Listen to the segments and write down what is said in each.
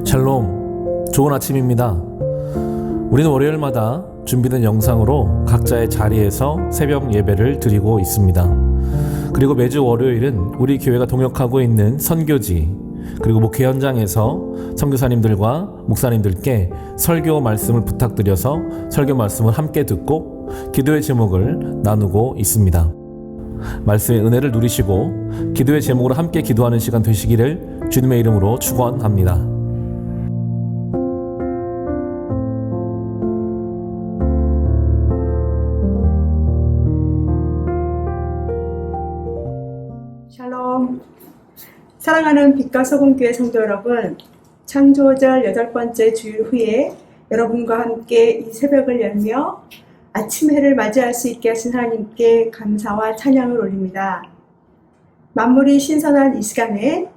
샬롬, 좋은 아침입니다. 우리는 월요일마다 준비된 영상으로 각자의 자리에서 새벽 예배를 드리고 있습니다. 그리고 매주 월요일은 우리 교회가 동역하고 있는 선교지 그리고 목회 현장에서 선교사님들과 목사님들께 설교 말씀을 부탁드려서 설교 말씀을 함께 듣고 기도의 제목을 나누고 있습니다. 말씀의 은혜를 누리시고 기도의 제목으로 함께 기도하는 시간 되시기를 주님의 이름으로 축원합니다. 샬롬. 사랑하는 빛과 소금교회 성도 여러분, 창조절 8번째 주일 후에 여러분과 함께 이 새벽을 열며 아침 해를 맞이할 수 있게 하신 하나님께 감사와 찬양을 올립니다. 만물이 신선한 이 시간에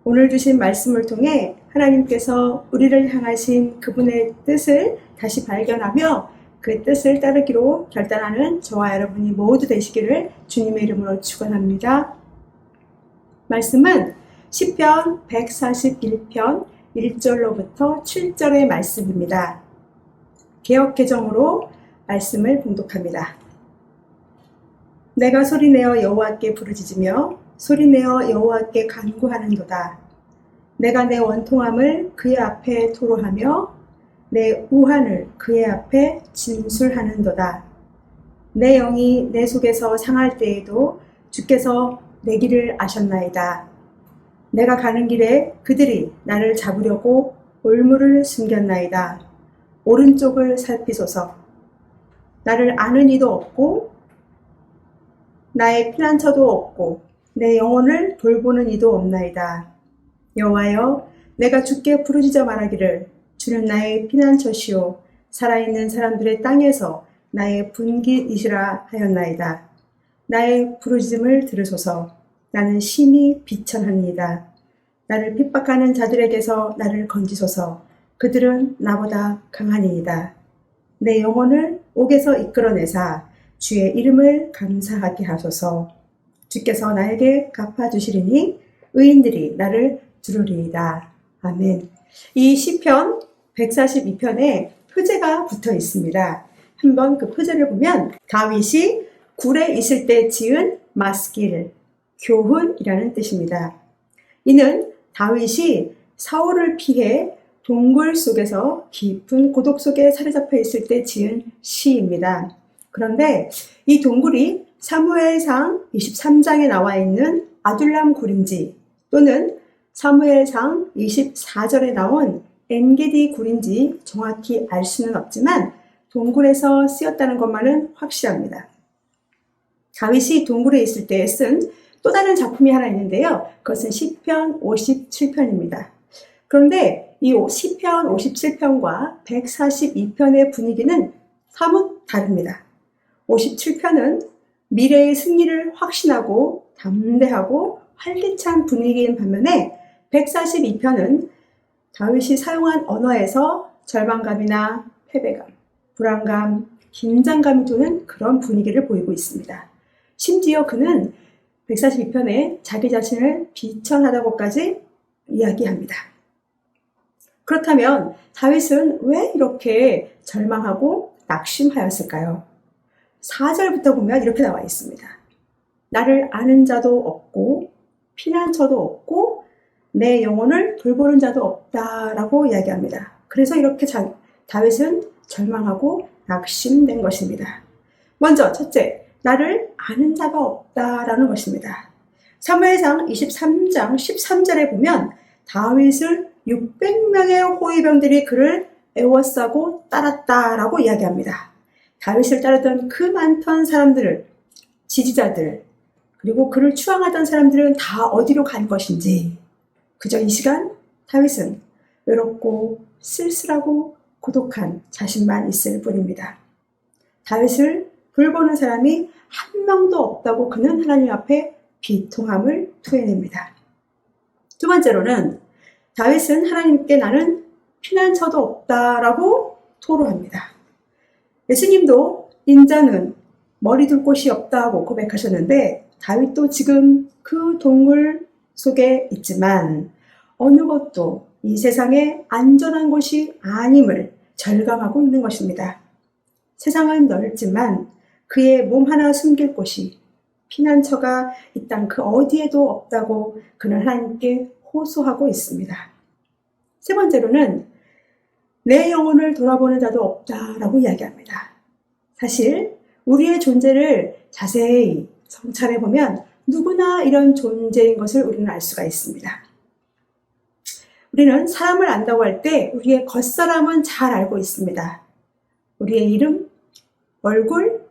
오늘 주신 말씀을 통해 하나님께서 우리를 향하신 그분의 뜻을 다시 발견하며 그 뜻을 따르기로 결단하는 저와 여러분이 모두 되시기를 주님의 이름으로 축원합니다. 말씀은 시편 141편 1절로부터 7절의 말씀입니다. 개역개정으로 말씀을 봉독합니다. 내가 소리내어 여호와께 부르짖으며 소리내어 여호와께 간구하는도다. 내가 내 원통함을 그의 앞에 토로하며 내 우환을 그의 앞에 진술하는도다. 내 영이 내 속에서 상할 때에도 주께서 내 길을 아셨나이다. 내가 가는 길에 그들이 나를 잡으려고 올무를 숨겼나이다. 오른쪽을 살피소서. 나를 아는 이도 없고 나의 피난처도 없고 내 영혼을 돌보는 이도 없나이다. 여호와여, 내가 주께 부르짖어 말하기를 주는 나의 피난처시오 살아있는 사람들의 땅에서 나의 분깃이시라 하였나이다. 나의 부르짖음을 들으소서. 나는 심히 비천합니다. 나를 핍박하는 자들에게서 나를 건지소서. 그들은 나보다 강하니이다. 내 영혼을 옥에서 이끌어내사 주의 이름을 감사하게 하소서. 주께서 나에게 갚아주시리니 의인들이 나를 두르리이다. 아멘. 이 시편 142편에 표제가 붙어 있습니다. 한번 그 표제를 보면 다윗이 굴에 있을 때 지은 마스길, 교훈이라는 뜻입니다. 이는 다윗이 사울을 피해 동굴 속에서 깊은 고독 속에 사로잡혀 있을 때 지은 시입니다. 그런데 이 동굴이 사무엘상 23장에 나와 있는 아둘람 굴인지 또는 사무엘상 24절에 나온 엔게디 굴인지 정확히 알 수는 없지만 동굴에서 쓰였다는 것만은 확실합니다. 다윗이 동굴에 있을 때 쓴 또 다른 작품이 하나 있는데요. 그것은 시편 57편입니다. 그런데 이 시편 57편과 142편의 분위기는 사뭇 다릅니다. 57편은 미래의 승리를 확신하고 담대하고 활기찬 분위기인 반면에 142편은 다윗이 사용한 언어에서 절망감이나 패배감, 불안감, 긴장감이 도는 그런 분위기를 보이고 있습니다. 심지어 그는 142편에 자기 자신을 비천하다고까지 이야기합니다. 그렇다면 다윗은 왜 이렇게 절망하고 낙심하였을까요? 4절부터 보면 이렇게 나와 있습니다. 나를 아는 자도 없고 피난처도 없고 내 영혼을 돌보는 자도 없다라고 이야기합니다. 그래서 이렇게 다윗은 절망하고 낙심된 것입니다. 먼저 첫째, 나를 아는 자가 없다라는 것입니다. 사무엘상 23장 13절에 보면 다윗을 600명의 호위병들이 그를 애워싸고 따랐다라고 이야기합니다. 다윗을 따르던 그 많던 사람들을, 지지자들, 그리고 그를 추앙하던 사람들은 다 어디로 간 것인지, 그저 이 시간 다윗은 외롭고 쓸쓸하고 고독한 자신만 있을 뿐입니다. 다윗을 돌보는 사람이 한 명도 없다고 그는 하나님 앞에 비통함을 토해냅니다. 두 번째로는 다윗은 하나님께 나는 피난처도 없다라고 토로합니다. 예수님도 인자는 머리 둘 곳이 없다고 고백하셨는데 다윗도 지금 그 동굴 속에 있지만 어느 것도 이 세상에 안전한 곳이 아님을 절감하고 있는 것입니다. 세상은 넓지만 그의 몸 하나 숨길 곳이 피난처가 이 땅 그 어디에도 없다고 그는 하나님께 호소하고 있습니다. 세 번째로는 내 영혼을 돌아보는 자도 없다라고 이야기합니다. 사실 우리의 존재를 자세히 성찰해 보면 누구나 이런 존재인 것을 우리는 알 수가 있습니다. 우리는 사람을 안다고 할 때 우리의 겉사람은 잘 알고 있습니다. 우리의 이름, 얼굴,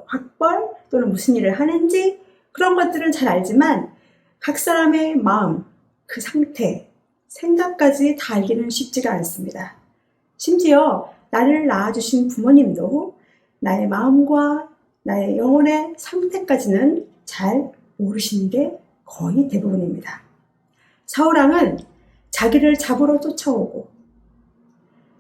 학벌 또는 무슨 일을 하는지 그런 것들은 잘 알지만 각 사람의 마음, 그 상태, 생각까지 다 알기는 쉽지가 않습니다. 심지어 나를 낳아주신 부모님도 나의 마음과 나의 영혼의 상태까지는 잘 모르시는 게 거의 대부분입니다. 사울왕은 자기를 잡으러 쫓아오고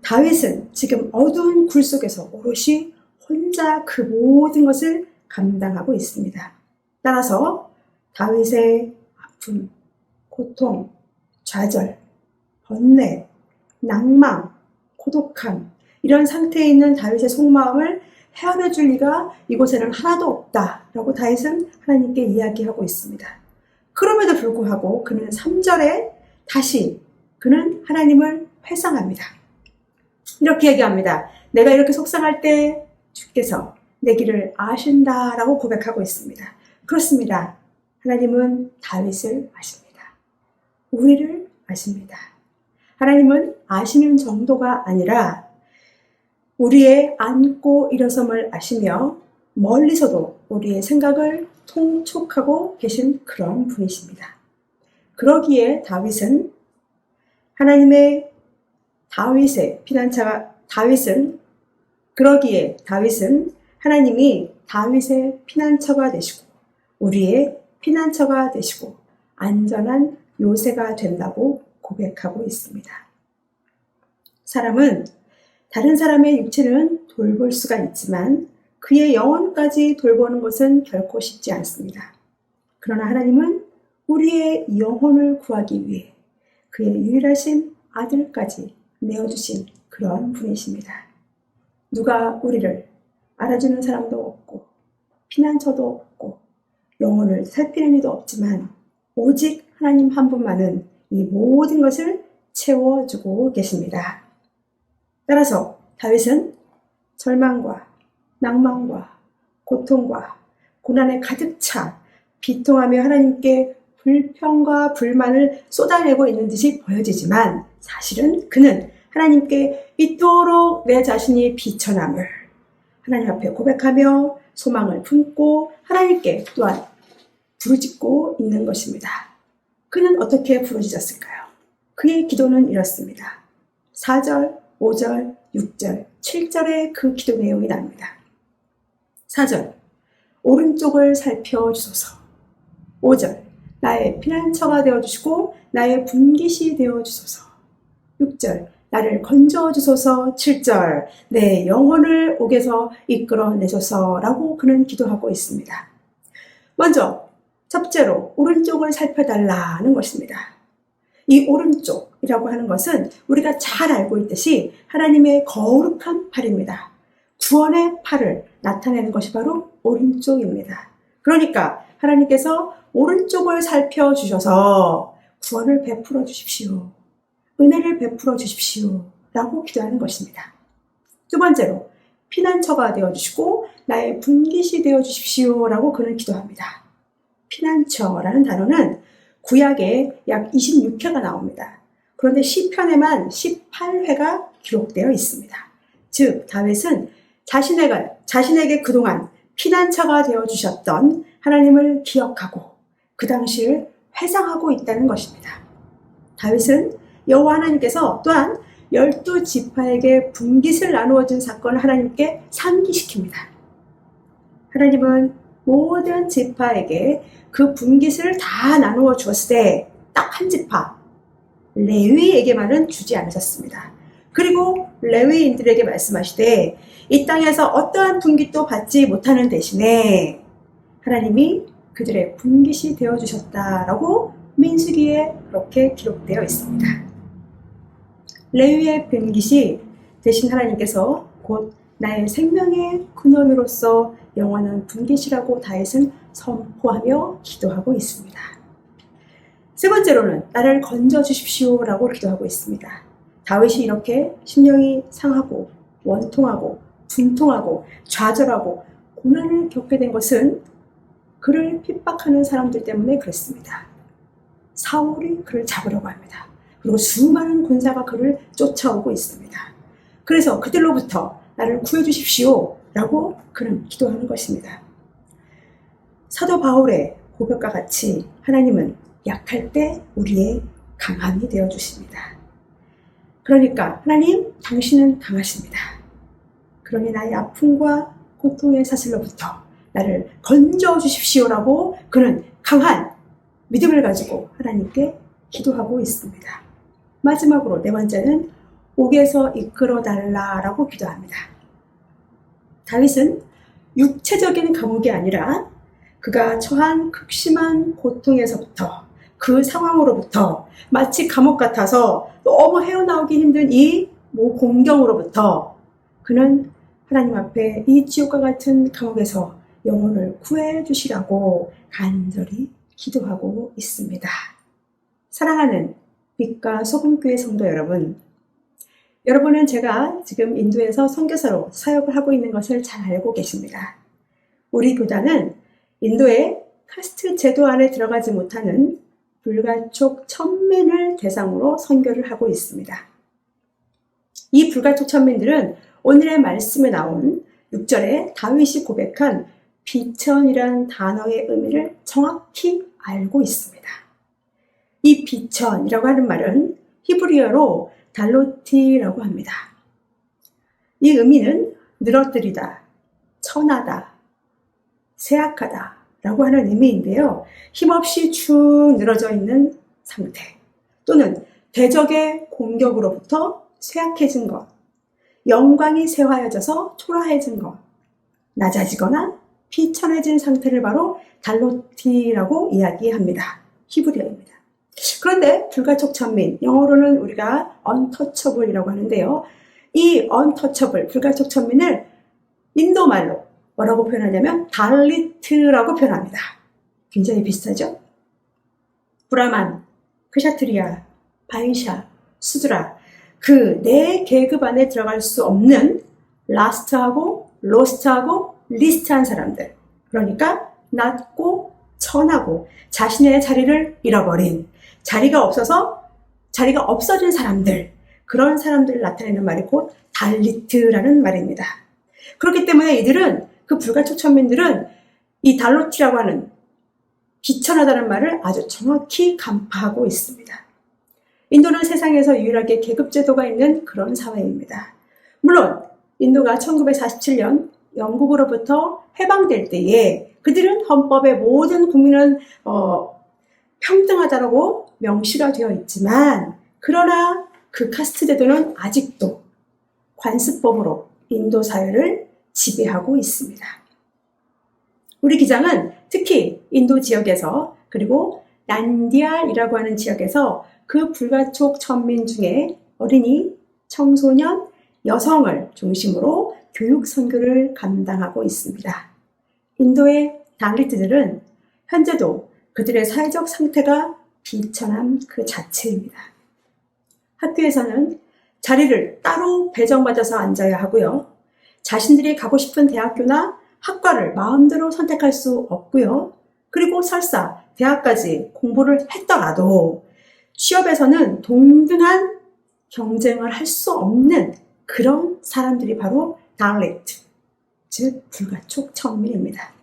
다윗은 지금 어두운 굴 속에서 오롯이 혼자 그 모든 것을 감당하고 있습니다. 따라서 다윗의 아픔, 고통, 좌절, 번뇌, 낭망, 고독함 이런 상태에 있는 다윗의 속마음을 헤아려줄 리가 이곳에는 하나도 없다라고 다윗은 하나님께 이야기하고 있습니다. 그럼에도 불구하고 그는 3절에 다시 그는 하나님을 회상합니다. 이렇게 얘기합니다. 내가 이렇게 속상할 때 주께서 내 길을 아신다라고 고백하고 있습니다. 그렇습니다. 하나님은 다윗을 아십니다. 우리를 아십니다. 하나님은 아시는 정도가 아니라 우리의 앉고 일어섬을 아시며 멀리서도 우리의 생각을 통촉하고 계신 그런 분이십니다. 그러기에 다윗은 하나님이 다윗의 피난처가 되시고 우리의 피난처가 되시고 안전한 요새가 된다고 고백하고 있습니다. 사람은 다른 사람의 육체는 돌볼 수가 있지만 그의 영혼까지 돌보는 것은 결코 쉽지 않습니다. 그러나 하나님은 우리의 영혼을 구하기 위해 그의 유일하신 아들까지 내어주신 그런 분이십니다. 누가 우리를 알아주는 사람도 없고 피난처도 없고 영혼을 살피는 이도 없지만 오직 하나님 한 분만은 이 모든 것을 채워주고 계십니다. 따라서 다윗은 절망과 낭만과 고통과 고난에 가득 차 비통하며 하나님께 불평과 불만을 쏟아내고 있는 듯이 보여지지만 사실은 그는 하나님께 이토록 내 자신이 비천함을 하나님 앞에 고백하며 소망을 품고 하나님께 또한 부르짖고 있는 것입니다. 그는 어떻게 부르짖었을까요? 그의 기도는 이렇습니다. 4절, 5절, 6절, 7절의 그 기도 내용이 나옵니다. 4절, 오른쪽을 살펴주소서. 5절, 나의 피난처가 되어주시고 나의 분깃이 되어주소서. 6절, 나를 건져주소서. 7절, 내 영혼을 옥에서 이끌어내소서라고 그는 기도하고 있습니다. 먼저 첫째로 오른쪽을 살펴달라는 것입니다. 이 오른쪽이라고 하는 것은 우리가 잘 알고 있듯이 하나님의 거룩한 팔입니다. 구원의 팔을 나타내는 것이 바로 오른쪽입니다. 그러니까 하나님께서 오른쪽을 살펴주셔서 구원을 베풀어 주십시오. 은혜를 베풀어 주십시오. 라고 기도하는 것입니다. 두 번째로 피난처가 되어주시고 나의 분깃이 되어주십시오. 라고 그는 기도합니다. 피난처라는 단어는 구약에 약 26회가 나옵니다. 그런데 시편에만 18회가 기록되어 있습니다. 즉 다윗은 자신에게 그동안 피난처가 되어주셨던 하나님을 기억하고 그 당시를 회상하고 있다는 것입니다. 다윗은 여호와 하나님께서 또한 12지파에게 분깃을 나누어 준 사건을 하나님께 상기시킵니다. 하나님은 모든 지파에게 그 분깃을 다 나누어 주었을 때 딱 한 지파 레위에게만은 주지 않으셨습니다. 그리고 레위인들에게 말씀하시되 이 땅에서 어떠한 분깃도 받지 못하는 대신에 하나님이 그들의 분깃이 되어주셨다라고 민수기에 그렇게 기록되어 있습니다. 레위의 벤깃이 대신 하나님께서 곧 나의 생명의 근원으로서 영원한 분깃이라고 다윗은 선포하며 기도하고 있습니다. 세 번째로는 나를 건져 주십시오라고 기도하고 있습니다. 다윗이 이렇게 심령이 상하고 원통하고 분통하고 좌절하고 고난을 겪게 된 것은 그를 핍박하는 사람들 때문에 그렇습니다. 사울이 그를 잡으려고 합니다. 그리고 수많은 군사가 그를 쫓아오고 있습니다. 그래서 그들로부터 나를 구해주십시오 라고 그는 기도하는 것입니다. 사도 바울의 고백과 같이 하나님은 약할 때 우리의 강함이 되어주십니다. 그러니까 하나님 당신은 강하십니다. 그러니 나의 아픔과 고통의 사슬로부터 나를 건져 주십시오라고 그는 강한 믿음을 가지고 하나님께 기도하고 있습니다. 마지막으로 네 번째는 옥에서 이끌어 달라라고 기도합니다. 다윗은 육체적인 감옥이 아니라 그가 처한 극심한 고통에서부터 그 상황으로부터 마치 감옥 같아서 너무 헤어나오기 힘든 이 공경으로부터 그는 하나님 앞에 이 지옥과 같은 감옥에서 영혼을 구해 주시라고 간절히 기도하고 있습니다. 사랑하는 빛과 소금교회 성도 여러분, 여러분은 제가 지금 인도에서 선교사로 사역을 하고 있는 것을 잘 알고 계십니다. 우리 교단은 인도의 카스트 제도 안에 들어가지 못하는 불가촉 천민을 대상으로 선교를 하고 있습니다. 이 불가촉 천민들은 오늘의 말씀에 나온 6절에 다윗이 고백한 비천이란 단어의 의미를 정확히 알고 있습니다. 이 비천이라고 하는 말은 히브리어로 달로티라고 합니다. 이 의미는 늘어뜨리다, 천하다, 쇠약하다 라고 하는 의미인데요. 힘없이 축 늘어져 있는 상태 또는 대적의 공격으로부터 쇠약해진 것, 영광이 쇠화해져서 초라해진 것, 낮아지거나 비천해진 상태를 바로 달로티라고 이야기합니다. 히브리어입니다. 그런데 불가촉 천민, 영어로는 우리가 untouchable이라고 하는데요. 이 untouchable, 불가촉 천민을 인도말로 뭐라고 표현하냐면 달리트라고 표현합니다. 굉장히 비슷하죠? 브라만, 크샤트리아, 바이샤, 수드라 그 네 계급 안에 들어갈 수 없는 라스트하고 로스트하고 리스트한 사람들, 그러니까 낮고 천하고 자신의 자리를 잃어버린, 자리가 없어진 사람들, 그런 사람들을 나타내는 말이 곧 달리트라는 말입니다. 그렇기 때문에 이들은, 그 불가촉 천민들은 이 달로티라고 하는 비천하다는 말을 아주 정확히 간파하고 있습니다. 인도는 세상에서 유일하게 계급제도가 있는 그런 사회입니다. 물론 인도가 1947년 영국으로부터 해방될 때에 그들은 헌법에 모든 국민은 평등하다라고 명시가 되어 있지만, 그러나 그 카스트 제도는 아직도 관습법으로 인도 사회를 지배하고 있습니다. 우리 기장은 특히 인도 지역에서, 그리고 난디알이라고 하는 지역에서 그 불가촉 천민 중에 어린이, 청소년, 여성을 중심으로 교육 선교를 감당하고 있습니다. 인도의 달리트들은 현재도 그들의 사회적 상태가 비천함 그 자체입니다. 학교에서는 자리를 따로 배정받아서 앉아야 하고요. 자신들이 가고 싶은 대학교나 학과를 마음대로 선택할 수 없고요. 그리고 설사 대학까지 공부를 했더라도 취업에서는 동등한 경쟁을 할 수 없는 그런 사람들이 바로 달리트, 즉 불가촉 천민입니다.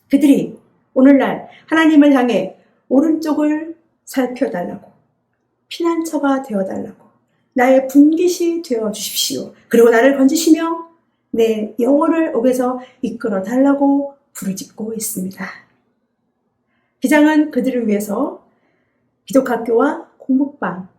그들이 오늘날 하나님을 향해 오른쪽을 살펴달라고, 피난처가 되어달라고, 나의 분깃이 되어 주십시오, 그리고 나를 건지시며 내 영혼을 옥에서 이끌어 달라고 부르짖고 있습니다. 기장은 그들을 위해서 기독학교와 공부방,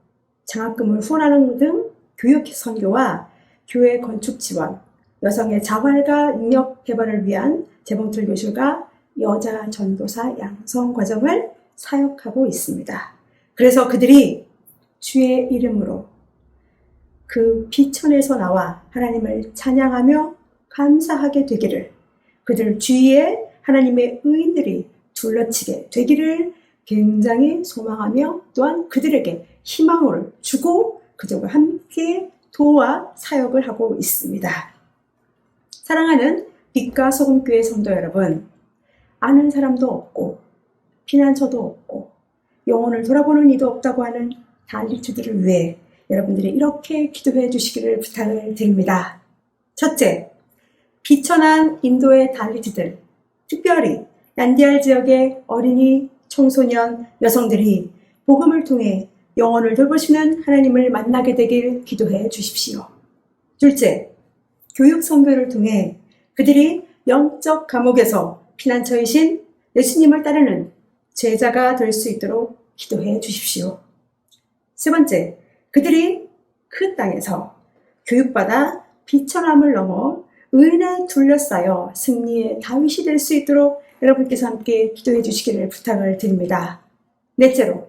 장학금을 후원하는 등 교육 선교와 교회 건축 지원, 여성의 자활과 능력 개발을 위한 재봉틀 교실과 여자 전도사 양성 과정을 사역하고 있습니다. 그래서 그들이 주의 이름으로 그 비천에서 나와 하나님을 찬양하며 감사하게 되기를, 그들 주위에 하나님의 의인들이 둘러치게 되기를 굉장히 소망하며 또한 그들에게 희망을 주고 그들과 함께 도와 사역을 하고 있습니다. 사랑하는 빛과 소금교회 성도 여러분, 아는 사람도 없고 피난처도 없고 영혼을 돌아보는 이도 없다고 하는 달리트들을 위해 여러분들이 이렇게 기도해 주시기를 부탁을 드립니다. 첫째, 비천한 인도의 달리트들, 특별히 난디알 지역의 어린이, 청소년, 여성들이 복음을 통해 영혼을 돌보시는 하나님을 만나게 되길 기도해 주십시오. 둘째, 교육 선교를 통해 그들이 영적 감옥에서 피난처이신 예수님을 따르는 제자가 될 수 있도록 기도해 주십시오. 세 번째, 그들이 그 땅에서 교육받아 비천함을 넘어 의인에 둘러싸여 승리의 다윗이 될 수 있도록 여러분께서 함께 기도해 주시기를 부탁을 드립니다. 넷째로,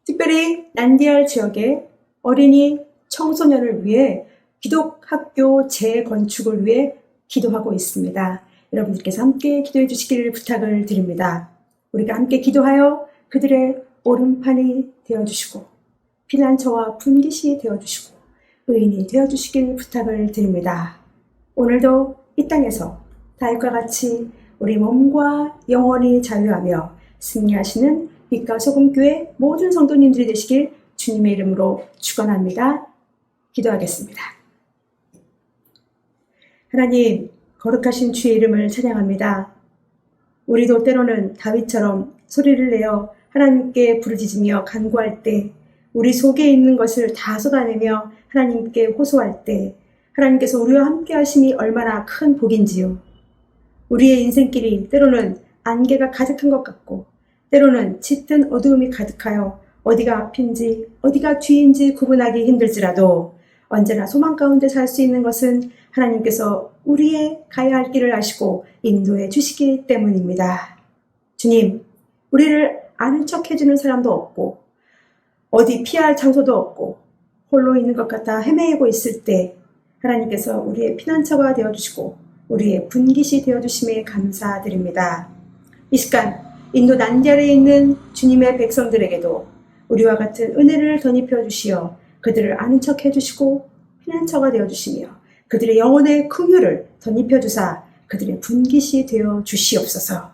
특별히 난디알 지역의 어린이, 청소년을 위해 기독학교 재건축을 위해 기도하고 있습니다. 여러분들께서 함께 기도해 주시기를 부탁을 드립니다. 우리가 함께 기도하여 그들의 오른판이 되어주시고 피난처와 분깃이 되어주시고 의인이 되어주시기를 부탁을 드립니다. 오늘도 이 땅에서 다윗과 같이 우리 몸과 영혼이 자유하며 승리하시는 빛과 소금교회 모든 성도님들이 되시길 주님의 이름으로 축원합니다. 기도하겠습니다. 하나님, 거룩하신 주의 이름을 찬양합니다. 우리도 때로는 다윗처럼 소리를 내어 하나님께 부르짖으며 간구할 때, 우리 속에 있는 것을 다 쏟아내며 하나님께 호소할 때 하나님께서 우리와 함께 하심이 얼마나 큰 복인지요. 우리의 인생길이 때로는 안개가 가득한 것 같고 때로는 짙은 어두움이 가득하여 어디가 앞인지 어디가 뒤인지 구분하기 힘들지라도 언제나 소망 가운데 살 수 있는 것은 하나님께서 우리의 가야 할 길을 아시고 인도해 주시기 때문입니다. 주님, 우리를 아는 척 해주는 사람도 없고 어디 피할 장소도 없고 홀로 있는 것 같아 헤매고 있을 때 하나님께서 우리의 피난처가 되어주시고 우리의 분깃이 되어주심에 감사드립니다. 이 시간 인도 난디알에 있는 주님의 백성들에게도 우리와 같은 은혜를 덧입혀 주시어 그들을 아는 척 해주시고 피난처가 되어주시며 그들의 영혼의 긍휼을 덧입혀 주사 그들의 분깃이 되어 주시옵소서.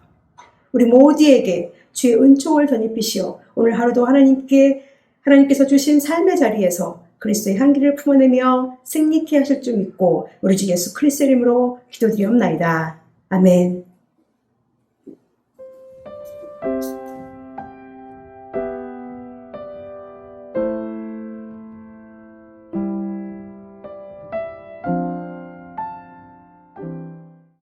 우리 모두에게 주의 은총을 덧입히시어 오늘 하루도 하나님께서 주신 삶의 자리에서 그리스도의 향기를 품어내며 승리케 하실 줄 믿고 우리 주 예수 그리스도의 이름으로 기도드리옵나이다. 아멘.